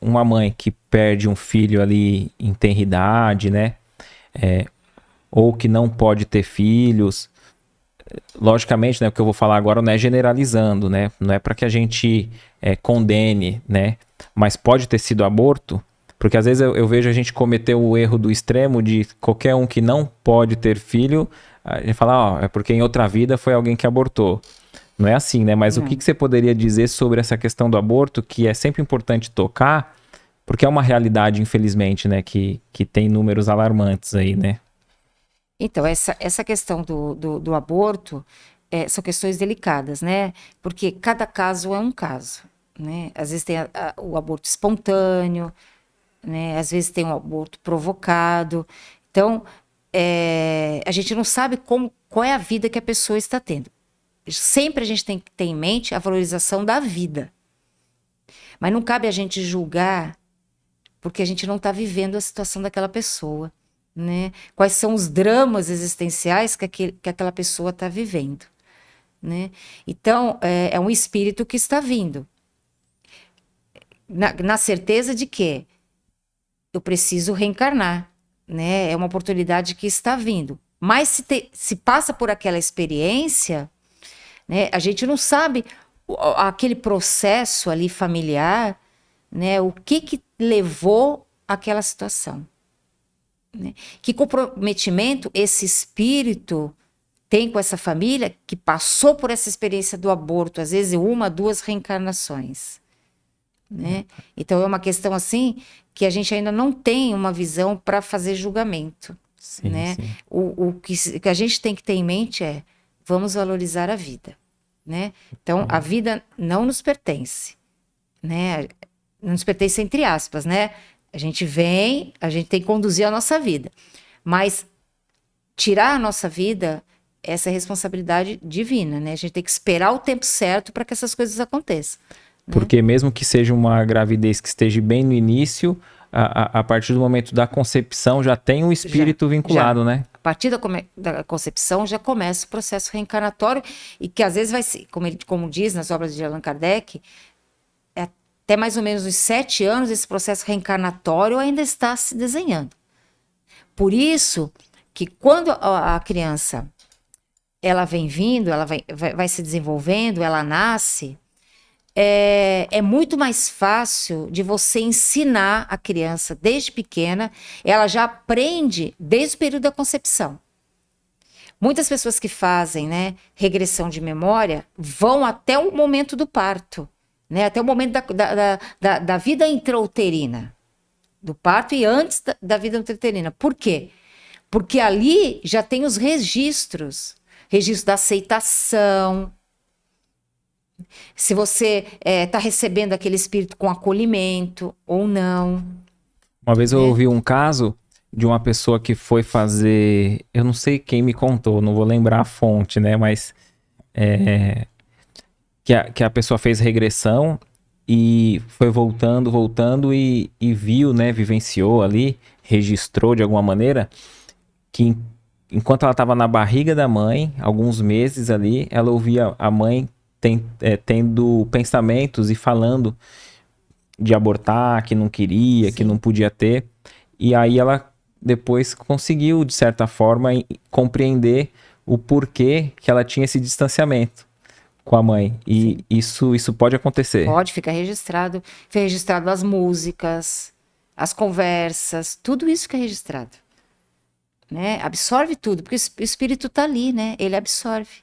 uma mãe que perde um filho ali em tenridade, né? Ou que não pode ter filhos, logicamente, né, o que eu vou falar agora não é generalizando, né? Não é para que a gente condene, né? Mas pode ter sido aborto, porque às vezes eu vejo a gente cometer o erro do extremo de qualquer um que não pode ter filho, a gente fala, ó, é porque em outra vida foi alguém que abortou. Não é assim, né? Mas o que você poderia dizer sobre essa questão do aborto, que é sempre importante tocar, porque é uma realidade, infelizmente, né? Que tem números alarmantes aí, né? Então, essa questão do aborto são questões delicadas, né? Porque cada caso é um caso, né? Às vezes tem o aborto espontâneo, né? Às vezes tem um aborto provocado. Então, a gente não sabe qual é a vida que a pessoa está tendo. Sempre a gente tem que ter em mente a valorização da vida. Mas não cabe a gente julgar porque a gente não está vivendo a situação daquela pessoa, né? Quais são os dramas existenciais que aquela pessoa está vivendo, né? Então, é um espírito que está vindo. Na certeza de que eu preciso reencarnar, né? É uma oportunidade que está vindo. Mas se passa por aquela experiência, né? A gente não sabe aquele processo ali familiar, né? O que levou àquela situação, né? Que comprometimento esse espírito tem com essa família que passou por essa experiência do aborto, às vezes uma, duas reencarnações, né? Então é uma questão assim que a gente ainda não tem uma visão para fazer julgamento, Sim, né? sim. O que a gente tem que ter em mente é vamos valorizar a vida, né? Então a vida não nos pertence, né? Não nos pertence entre aspas, né? A gente vem, a gente tem que conduzir a nossa vida, mas tirar a nossa vida, essa é responsabilidade divina, né? A gente tem que esperar o tempo certo para que essas coisas aconteçam, né? Porque mesmo que seja uma gravidez que esteja bem no início, a partir do momento da concepção já tem um Já, espírito já. vinculado, né? A partir da concepção já começa o processo reencarnatório e que às vezes vai ser, como diz nas obras de Allan Kardec, até mais ou menos uns 7 anos esse processo reencarnatório ainda está se desenhando. Por isso que quando a criança ela vem vindo, ela vai se desenvolvendo, ela nasce, é muito mais fácil de você ensinar a criança desde pequena, ela já aprende desde o período da concepção. Muitas pessoas que fazem, né, regressão de memória vão até o momento do parto, né, até o momento da vida intrauterina, do parto e antes da vida intrauterina. Por quê? Porque ali já tem os registros, registro da aceitação. Se você está recebendo aquele espírito com acolhimento ou não, Uma vez eu né? ouvi um caso de uma pessoa que foi fazer. Eu não sei quem me contou, não vou lembrar a fonte, né? Mas que a pessoa fez regressão e foi voltando, voltando e viu, né? Vivenciou ali, registrou de alguma maneira que enquanto ela estava na barriga da mãe, alguns meses ali, ela ouvia a mãe tendo pensamentos e falando de abortar, que não queria, que não Sim. podia ter. E aí ela depois conseguiu, de certa forma, compreender o porquê que ela tinha esse distanciamento com a mãe. E Sim. isso pode acontecer. Pode ficar registrado. Fica registrado as músicas, as conversas, tudo isso que é registrado, né? Absorve tudo, porque o espírito está ali, né? Ele absorve,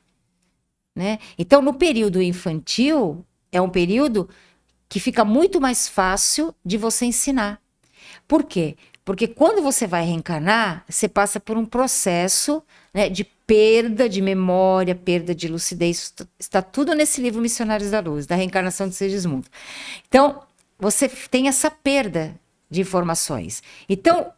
né? Então, no período infantil, é um período que fica muito mais fácil de você ensinar. Por quê? Porque quando você vai reencarnar, você passa por um processo, né, de perda de memória, perda de lucidez. Está tudo nesse livro Missionários da Luz, da reencarnação de Segismundo. Então, você tem essa perda de informações. Então,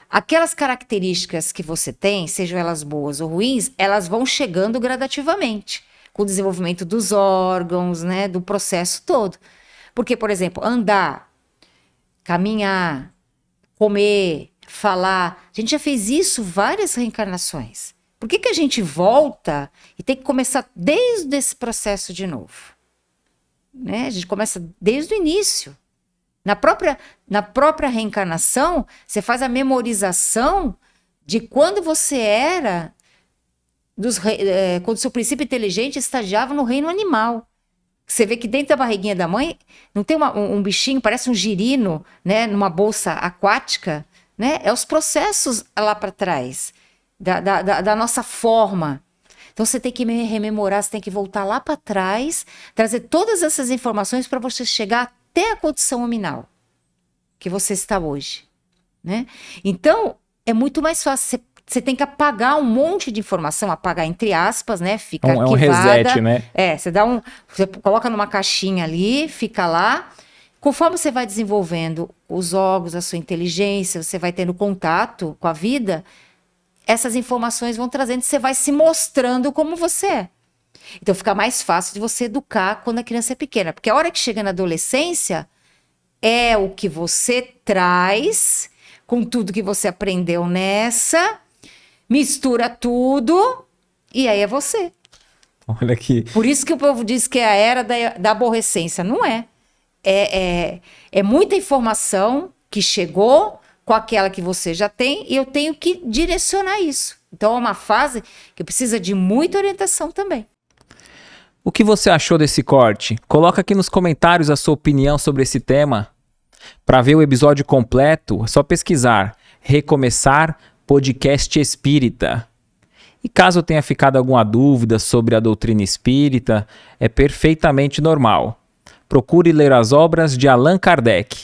aquelas características que você tem, sejam elas boas ou ruins, elas vão chegando gradativamente, com o desenvolvimento dos órgãos, né, do processo todo. Porque, por exemplo, andar, caminhar, comer, falar. A gente já fez isso várias reencarnações. Por que a gente volta e tem que começar desde esse processo de novo? Né? A gente começa desde o início. Na própria reencarnação, você faz a memorização de quando você era, quando seu princípio inteligente estagiava no reino animal. Você vê que dentro da barriguinha da mãe não tem um bichinho, parece um girino, né, numa bolsa aquática, né? É os processos lá para trás, da nossa forma. Então você tem que rememorar, você tem que voltar lá para trás, trazer todas essas informações para você chegar até a condição nominal que você está hoje, né? Então é muito mais fácil. Você tem que apagar um monte de informação, apagar entre aspas, né? Fica arquivada. Um reset, né? Você coloca numa caixinha ali, fica lá. Conforme você vai desenvolvendo os órgãos, a sua inteligência, você vai tendo contato com a vida, essas informações vão trazendo, você vai se mostrando como você é. Então fica mais fácil de você educar quando a criança é pequena. Porque a hora que chega na adolescência, é o que você traz com tudo que você aprendeu nessa, mistura tudo e aí é você. Olha aqui. Por isso que o povo diz que é a era da aborrecência. Não é. É muita informação que chegou com aquela que você já tem e eu tenho que direcionar isso. Então é uma fase que precisa de muita orientação também. O que você achou desse corte? Coloca aqui nos comentários a sua opinião sobre esse tema. Para ver o episódio completo, é só pesquisar Recomeçar Podcast Espírita. E caso tenha ficado alguma dúvida sobre a doutrina espírita, é perfeitamente normal. Procure ler as obras de Allan Kardec.